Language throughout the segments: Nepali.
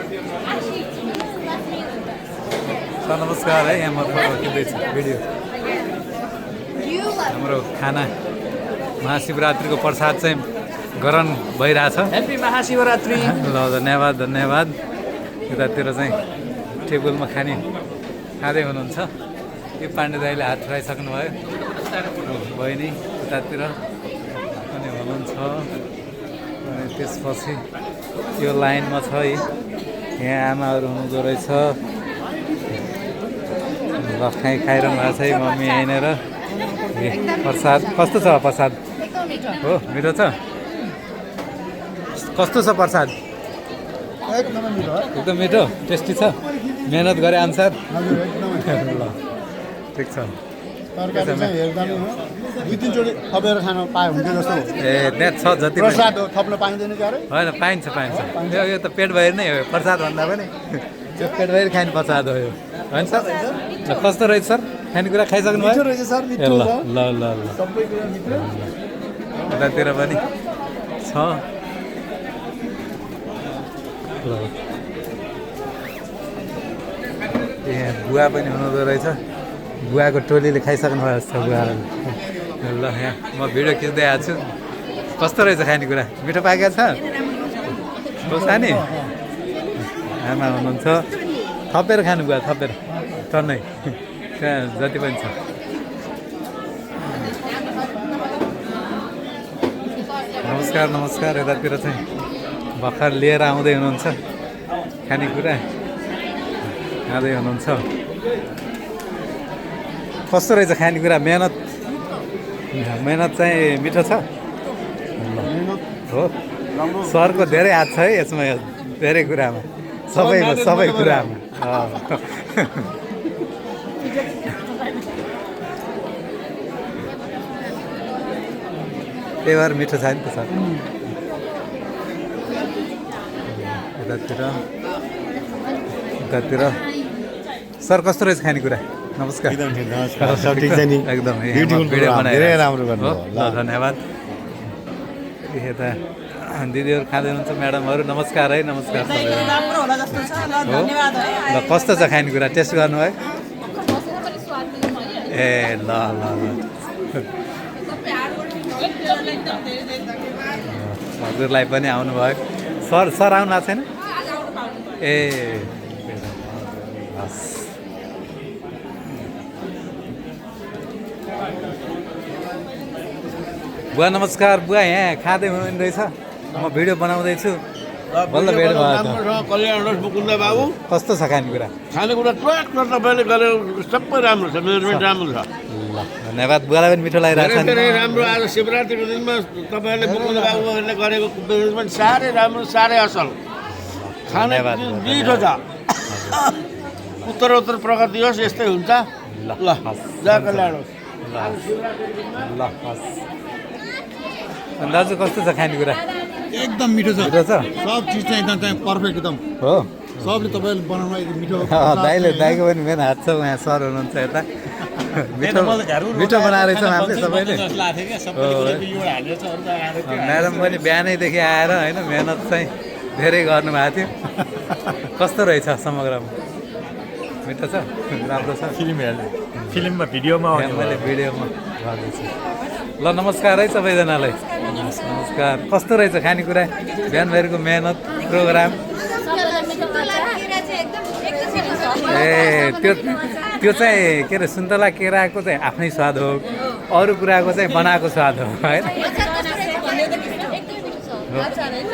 सर नमस्कार है, यहाँ म किन्दैछु भिडियो। हाम्रो खाना महाशिवरात्रिको प्रसाद चाहिँ ग्रहण भइरहेछ। ह्याप्पी महाशिवरात्रि। ल धन्यवाद धन्यवाद। यतातिर चाहिँ टेबलमा खाँदै हुनुहुन्छ। यो पाण्डे दाइले हात उठाइसक्नु भयो, बहिनी उतातिर पनि हुनुहुन्छ। अनि त्यसपछि यो लाइनमा छ है, यहाँ आमाहरू हुनुहुँदो रहेछ। ल खाइरहनु भएको छ है मम्मी यहीँनिर। प्रसाद कस्तो छ? प्रसाद हो मिठो छ? कस्तो छ प्रसाद? एकदम मिठो टेस्टी छ, मेहनत गरे अनुसार। ल ठिक छ। दुई तिनचोटि थपेर खान पायो हुन्थ्यो जस्तो। ए त्यहाँ छ जति प्रसाद थप्न पाइँदैन क्या अरे? होइन पाइन्छ यो त पेट भएर नै हो प्रसाद भन्दा पनि। त्यो पेट भएर खाने प्रसाद हो यो, होइन सर? कस्तो रहेछ सर खानेकुरा? खाइसक्नु भयो? रहेछ सर, ए ल ल ल ल सबै कुरा मिठो। यतातिर पनि छ। ल यहाँ बुवा पनि हुनुहुँदो रहेछ। बुवाको टोलीले खाइसक्नु भयो जस्तो बुवाहरू। ल यहाँ म भिडियो खिच्दै आएको छु। कस्तो रहेछ खानेकुरा? मिठो पाकेको छ? खोर्सानी आमा हुनुहुन्छ। थपेर खानु बुवा, थपेर टन्नै त्यहाँ जति पनि छ। नमस्कार नमस्कार। यतातिर चाहिँ भर्खर लिएर आउँदै हुनुहुन्छ खानेकुरा, खाँदै हुनुहुन्छ। कस्तो रहेछ खानेकुरा? मेहनत चाहिँ मिठो छ हो। सरको धेरै हात छ है यसमा, धेरै कुरामा, सबै कुरामा। त्यही भएर मिठो छ नि त सर। यतातिर सर कस्तो रहेछ खानेकुरा? नमस्कार। एकदम ठिक, नमस्कार। सब ठिक छ नि? एकदम भिडियो धेरै राम्रो गर्नु। ल धन्यवाद। यता दिदीहरू खाँदै हुनुहुन्छ, म्याडमहरू नमस्कार है। नमस्कार हो। ल कस्तो छ खानेकुरा? टेस्ट गर्नुभयो? ए ल ल ल हजुरलाई पनि आउनुभयो। सर आउनु भएको छैन? ए हस्। बुवा नमस्कार। बुवा यहाँ खाँदै हुनुहुने रहेछ, म भिडियो बनाउँदैछु। बल्ल भेट भयो। कल्याण मुकुन्द बाबु, कस्तो छ खानेकुरा? खानेकुरा ट्र्याक तपाईँले गरेर सबै राम्रो छ, म्यानेजमेन्ट राम्रो छ। ल धन्यवाद। बुवालाई पनि मिठो लागिरहेको छ नि? धेरै राम्रो। आज शिवरात्रिको दिनमा तपाईँहरूले मुकुन्द बाबुहरूले गरेको म्यानेजमेन्ट साह्रै राम्रो, साह्रै असल। खाने मिठो छ। उत्तरोत्तर प्रगति होस्, यस्तै हुन्छ। ल जय कल्याण होस्। ल हस्। दाजु कस्तो छ खानेकुरा? एकदम मिठो छ। मिठो छ सब चिज चाहिँ एकदम पर्फेक्ट एकदम हो। सबले तपाईँले बनाउनु एकदम मिठो। दाइको पनि मेन हात छ। उहाँ सर हुनुहुन्छ यता। मिठो बनाएर रहेछ हामीले सबैले। म्याडम पनि बिहानैदेखि आएर होइन मेहनत चाहिँ धेरै गर्नुभएको थियो। कस्तो रहेछ समग्रमा? मिठो छ, राम्रो छ। फिल्ममा भिडियोमा मैले भिडियोमा गर्दैछु। ल नमस्कार है सबैजनालाई। नमस्कार। कस्तो रहेछ खानेकुरा? बिहानभरिको मेहनत प्रोग्राम। ए त्यो चाहिँ के अरे सुन्तला केराको चाहिँ आफ्नै स्वाद हो, अरू कुराको चाहिँ बनाएको स्वाद हो होइन?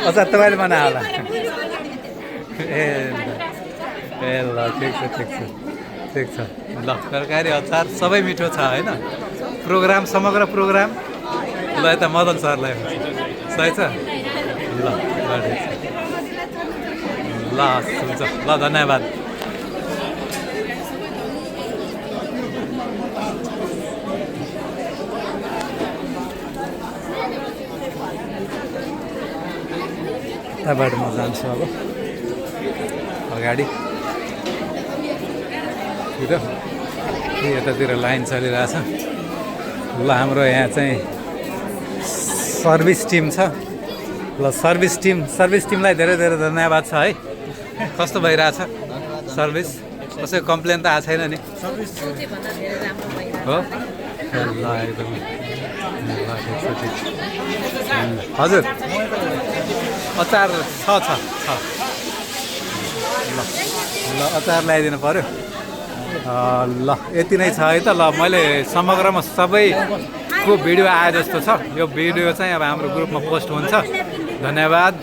अचार तपाईँले बनायो होला? ए ल ठिक छ। ल तरकारी अचार सबै मिठो छ होइन? प्रोग्राम समग्र प्रोग्राम। ल यता मदन सरलाई सही छ? ल हुन्छ। ल धन्यवाद। यताबाट म जान्छु अब अगाडि। यतातिर लाइन चलिरहेछ। ल हाम्रो यहाँ चाहिँ सर्भिस टिम छ। ल सर्भिस टिमलाई धेरै धेरै धन्यवाद छ है। कस्तो भइरहेछ सर्भिस कसैको कम्प्लेन त आएको छैन नि हो ल एकदम हजुर अचार छ ल अचार ल्याइदिनु पऱ्यो ल यति नै छ है त ल मैले समग्रमा सबैको भिडियो आए जस्तो छ यो भिडियो चाहिँ अब हाम्रो ग्रुपमा पोस्ट हुन्छ धन्यवाद